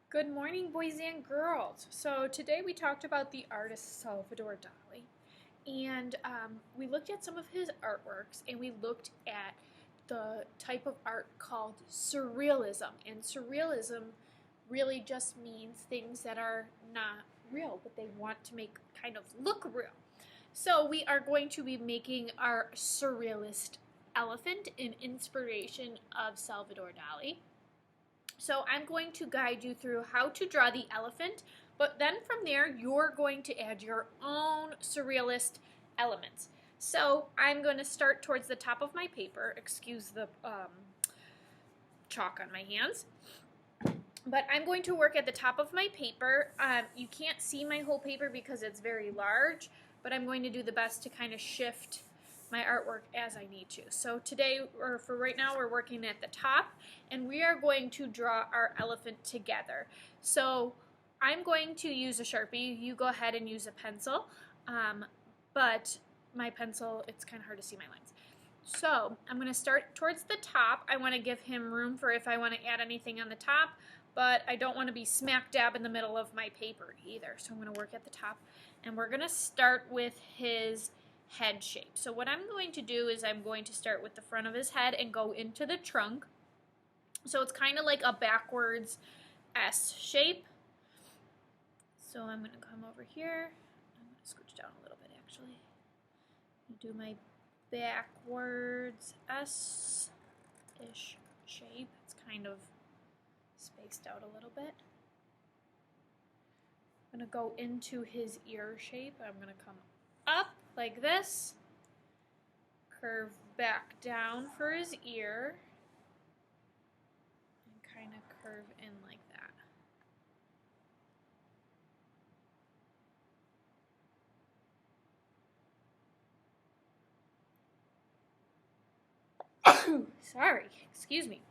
Good morning, boys and girls. So today we talked about the artist Salvador Dali, and we looked at some of his artworks, and we looked at the type of art called surrealism. And surrealism really just means things that are not real, but they want to make kind of look real. So we are going to be making our surrealist elephant in inspiration of Salvador Dali. So I'm going to guide you through how to draw the elephant, but then from there you're going to add your own surrealist elements. So I'm going to start towards the top of my paper. Excuse the chalk on my hands. But I'm going to work at the top of my paper. You can't see my whole paper because it's very large, but I'm going to do the best to kind of shift my artwork as I need to. So today, or for right now, we're working at the top, and we are going to draw our elephant together. So I'm going to use a Sharpie. You go ahead and use a pencil, but my pencil, it's kind of hard to see my lines. So I'm going to start towards the top. I want to give him room for if I want to add anything on the top, but I don't want to be smack dab in the middle of my paper either. So I'm going to work at the top, and we're going to start with his head shape. So what I'm going to do is I'm going to start with the front of his head and go into the trunk. So it's kind of like a backwards S shape. So I'm going to come over here. I'm going to scooch down a little bit actually. Do my backwards S-ish shape. It's kind of spaced out a little bit. I'm going to go into his ear shape. I'm going to come up like this, curve back down for his ear, and kind of curve in like that. Sorry, excuse me.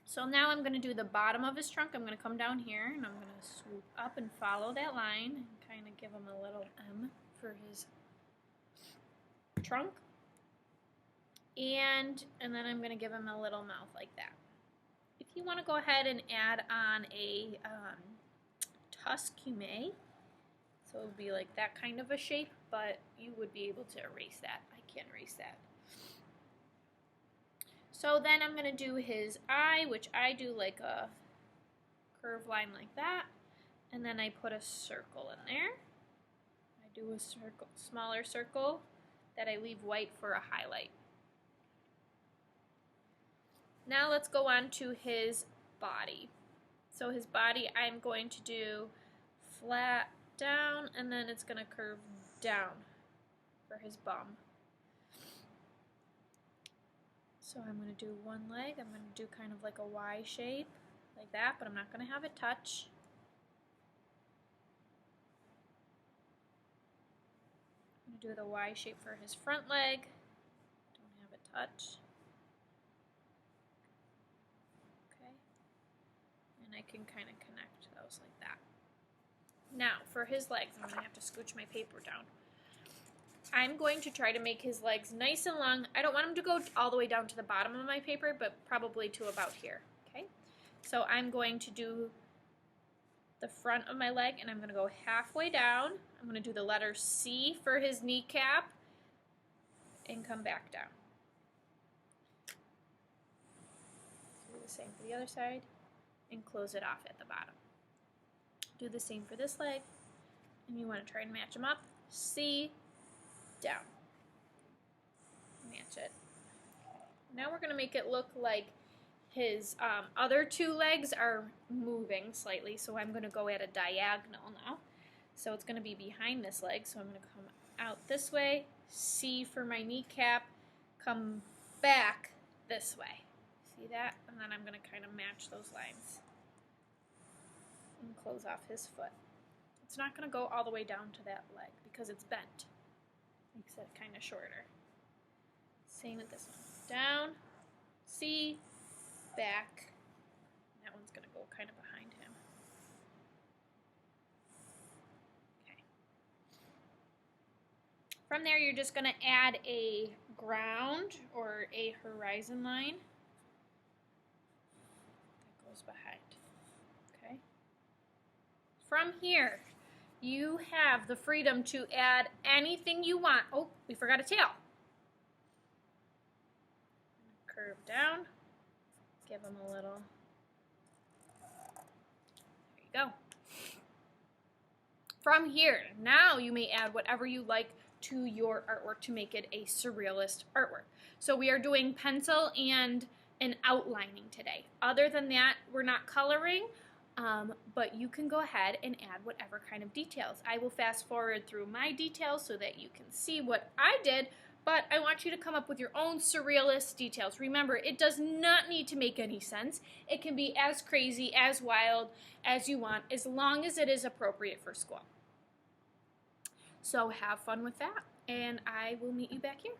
So now I'm going to do the bottom of his trunk. I'm going to come down here, and I'm going to swoop up and follow that line, and kind of give him a little M for his trunk, and then I'm going to give him a little mouth like that. If you want to go ahead and add on a tusk, you may. So it would be like that kind of a shape, but you would be able to erase that. I can't erase that. So then I'm going to do his eye, which I do like a curved line like that, and then I put a circle in there. I do a circle, smaller circle that I leave white for a highlight. Now let's go on to his body. So his body, I'm going to do flat down, and then it's going to curve down for his bum. So I'm going to do one leg. I'm going to do kind of like a Y shape, like that, but I'm not going to have it touch. I'm going to do the Y shape for his front leg. Don't have it touch. Okay. And I can kind of connect those like that. Now, for his legs, I'm going to have to scooch my paper down. I'm going to try to make his legs nice and long. I don't want him to go all the way down to the bottom of my paper, but probably to about here. Okay. So I'm going to do the front of my leg, and I'm going to go halfway down. I'm going to do the letter C for his kneecap and come back down. Do the same for the other side and close it off at the bottom. Do the same for this leg, and you want to try and match them up. C, down. Match it. Now we're going to make it look like his other two legs are moving slightly, so I'm going to go at a diagonal now. So it's going to be behind this leg, so I'm going to come out this way, C for my kneecap, come back this way. See that? And then I'm going to kind of match those lines and close off his foot. It's not going to go all the way down to that leg because it's bent. Makes it kind of shorter. Same with this one. Down, C, back. That one's going to go kind of behind him. Okay. From there, you're just going to add a ground or a horizon line that goes behind. Okay. from here, you have the freedom to add anything you want. Oh, we forgot a tail. Curve down. Give them a little. There you go. From here, now you may add whatever you like to your artwork to make it a surrealist artwork. So we are doing pencil and an outlining today. Other than that, we're not coloring, but you can go ahead and add whatever kind of details. I will fast forward through my details so that you can see what I did, but I want you to come up with your own surrealist details. Remember, it does not need to make any sense. It can be as crazy, as wild as you want, as long as it is appropriate for school. So have fun with that, and I will meet you back here.